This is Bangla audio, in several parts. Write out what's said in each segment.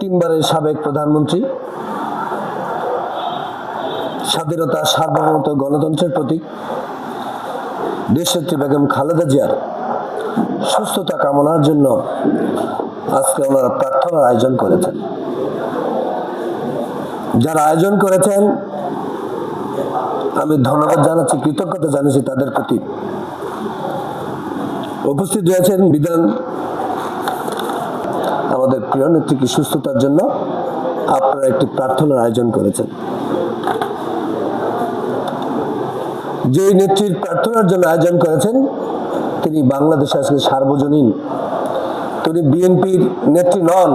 তিনবারের সাবেক প্রধানমন্ত্রী, স্বাধীনতা, সার্বভৌমত্ব, গণতন্ত্রের প্রতীক দেশনেত্রী বেগম খালেদা জিয়ার সুস্থতা কামনার জন্য আজকে ওনারা প্রার্থনার আয়োজন করেছেন। যারা আয়োজন করেছেন আমি ধন্যবাদ জানাচ্ছি, কৃতজ্ঞতা জানাচ্ছি তাদের প্রতি। উপস্থিত রয়েছেন বিধান আমাদের প্রিয় নেত্রীকে সুস্থতার জন্য আপনারা একটি প্রার্থনার আয়োজন করেছেন। যে নেত্রীর প্রার্থনার জন্য আয়োজন করেছেন তিনি বাংলাদেশে আজকে সার্বজনীন, তিনি বিএনপির নেত্রী নন।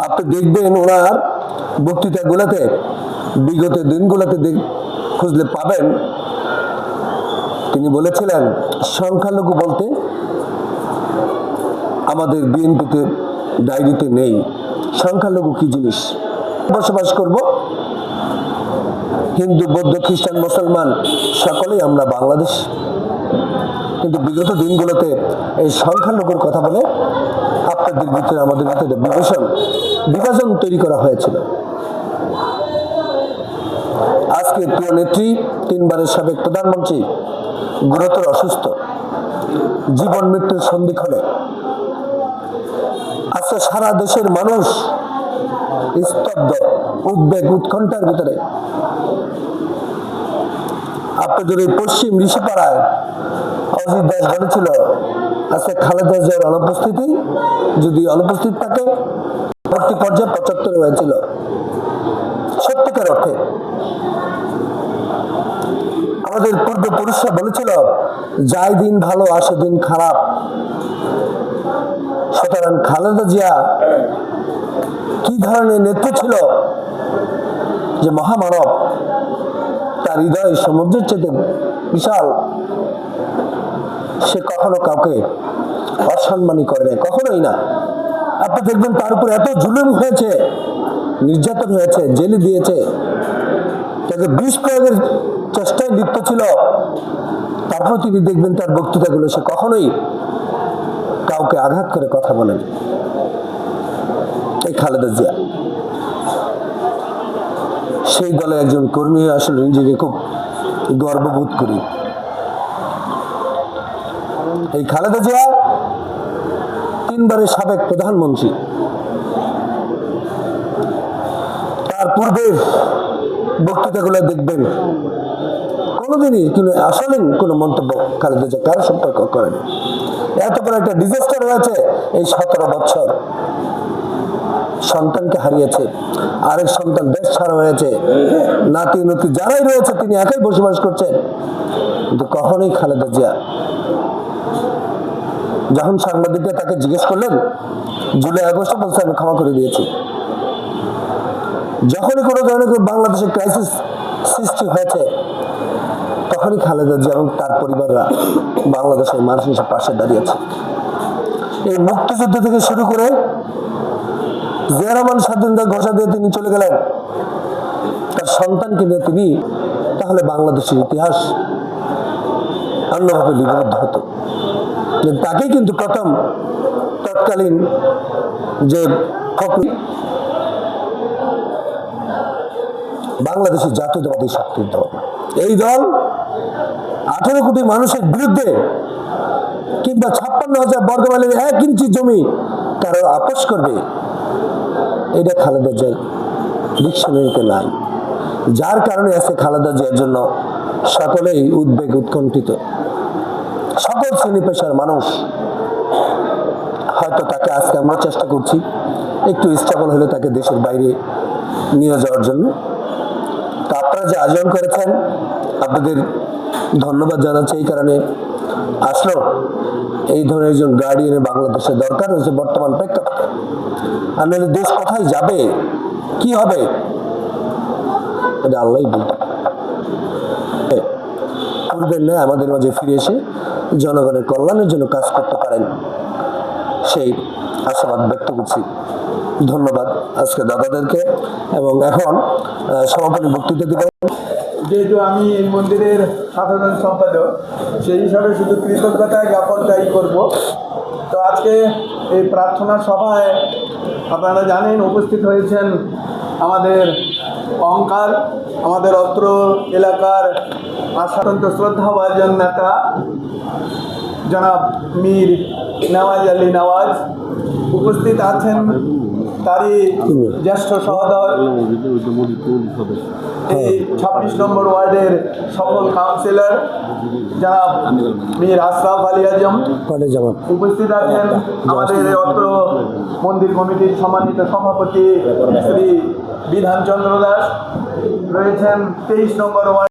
আপনি দেখবেন ওনার বক্তৃতাগুলোতে বিগত দিনগুলোতে খুঁজলে পাবেন তিনি বলেছিলেন সংখ্যালঘু বলতে আমাদের বিএনপিতে ডায়েরিতে নেই। সংখ্যালঘু কি জিনিস? বসবাস করব, হিন্দু, বৌদ্ধ, খ্রিস্টান, মুসলমান সকলেই আমরা বাংলাদেশ। কিন্তু বিগত দিনগুলোতে এই সংখ্যালঘুর কথা বলে আপনাদের ভিতরে আমাদের ভিতরে বিভাজন তৈরি করা হয়েছিল। আজকে প্রিয় নেত্রী, তিনবারের সাবেক প্রধানমন্ত্রী গুরুতর অসুস্থ, জীবন মৃত্যুর সন্ধিক্ষণে। আজকে সারা দেশের মানুষ স্তব্ধ, উদ্বেগ, উৎকণ্ঠার ভিতরে। আপনাদের এই পশ্চিম ঋষিপাড়ায় অজিত দাস বলেছিল আজকে খালেদা জিয়ার অনুপস্থিতি, যদি অনুপস্থিত থাকে ভর্তি পর্যায়ে ৭৫ হয়েছিল। সত্যিকার অর্থে আমাদের পূর্বপুরুষরা বলেছিল যাই দিন ভালো আসে দিন খারাপ। সুতরাং খালেদা জিয়া কি ধরনের নেত্রী ছিল যে মহামানব, তার হৃদয় সমুদ্রের চেয়ে বিশাল। সে কখনো কাউকে অসম্মানী করে নাই, কখনোই না। আপনি দেখবেন তার উপর এত জুলুম হয়েছে, নির্যাতন হয়েছে, জেলে দিয়েছে, তাকে বিষ প্রয়োগের চেষ্টায় লিপ্ত ছিল। তারপর তিনি দেখবেন তার বক্তৃতাগুলো সে কখনোই কাউকে আঘাত করে কথা বলেন। এই খালেদা জিয়া সেই দলে একজন কর্মী, আসলে নিজেকে খুব গর্ববোধ করি। এই খালেদা জিয়া তিনবারের সাবেক প্রধানমন্ত্রী। তার পূর্বের বক্তৃতাগুলো দেখবেন কোনোদিনই কিন্তু আসলে কোনো মন্তব্য খালেদা জিয়া কারো সম্পর্ক করেন। এত বড় একটা ডিজাস্টার হয়েছে, এই ১৭ বছর সন্তানকে হারিয়েছে, আরেক সন্তান দেশ ছাড়া হয়েছে, নাতি নতি যারাই রয়েছে তিনি একাই বসবাস করছেন। কিন্তু কখনোই খালেদা জিয়া, যখন সাংবাদিকরা তাকে জিজ্ঞেস করলেন জুলাই আগস্টে বলছে আমি ক্ষমা করে দিয়েছি। যখনই কোনো ধরনের বাংলাদেশে ক্রাইসিস সৃষ্টি হয়েছে তখনই খালেদা জিয়া এবং তার পরিবাররা বাংলাদেশের মানুষের পাশে দাঁড়িয়েছে। এই মুক্তিযুদ্ধ থেকে শুরু করে জিয়া রহমান স্বাধীনতা ঘোষণা দিয়ে তিনি চলে গেলেন, তার সন্তানকে নিয়ে তিনি, তাহলে বাংলাদেশের ইতিহাস অন্যভাবে লিপিবদ্ধ হতো। তাকেই কিন্তু প্রথম তৎকালীন যে বাংলাদেশের জাতীয়তাবাদী শক্তির দল, এই দল 18 কোটি মানুষের বিরুদ্ধে কিংবা ৫৬,০০০ বর্গ মাইলের ১ ইঞ্চি জমি কারো আপোষ করবে, এটা খালেদা জিয়ার ডিকশনারিতে নাই। যার কারণে আছে খালেদা জিয়ার জন্য সকলেই উদ্বেগ, উৎকণ্ঠিত। সকল শ্রেণী পেশার মানুষ হয়তো তাকে আজকে আমরা চেষ্টা করছি একটু স্টেবল হলে তাকে দেশের বাইরে নিয়ে যাওয়ার জন্য। তা আপনারা যে আয়োজন করেছেন আপনাদের ধন্যবাদ জানাচ্ছি। এই কারণে আসলো এই ধরনের একজন গার্ডিয়ানের বাংলাদেশের দরকার হয়েছে বর্তমান প্রেক্ষাপটে। আর নাহলে দেশ কোথায় যাবে, কি হবে, এটা আল্লাহই বলতে। পূর্বের ন্যায় আমাদের মাঝে ফিরে এসে জনগণের কল্যাণের জন্য কাজ করতে পারেন সেই আশাবাদ ব্যক্ত করছি। ধন্যবাদ আজকে দাদাদেরকে। এবং এখন সমাপনী বক্তৃতা দিবেন। যেহেতু আমি এই মন্দিরের সাধারণ সম্পাদক, সেই হিসাবে শুধু কৃতজ্ঞতা জ্ঞাপনটাই করব। তো আজকে এই প্রার্থনা সভায় আপনারা জানেন উপস্থিত হয়েছেন আমাদের অহংকার, আমাদের অত্র এলাকার অত্যন্ত শ্রদ্ধাভাজন নেতা জনাব মীর নওয়াজ আলী নওয়াজ। উপস্থিত আছেন তারই জ্যেষ্ঠ সহোদর, এই 26 নম্বর ওয়ার্ডের সফল কাউন্সিলর জনাব মীর আশরাফ আলী আজম। উপস্থিত আছেন আমাদের অত্র মন্দির কমিটির সম্মানিত সভাপতি শ্রী বিধানচন্দ্র দাস। রয়েছেন 23 নম্বর ওয়ার্ড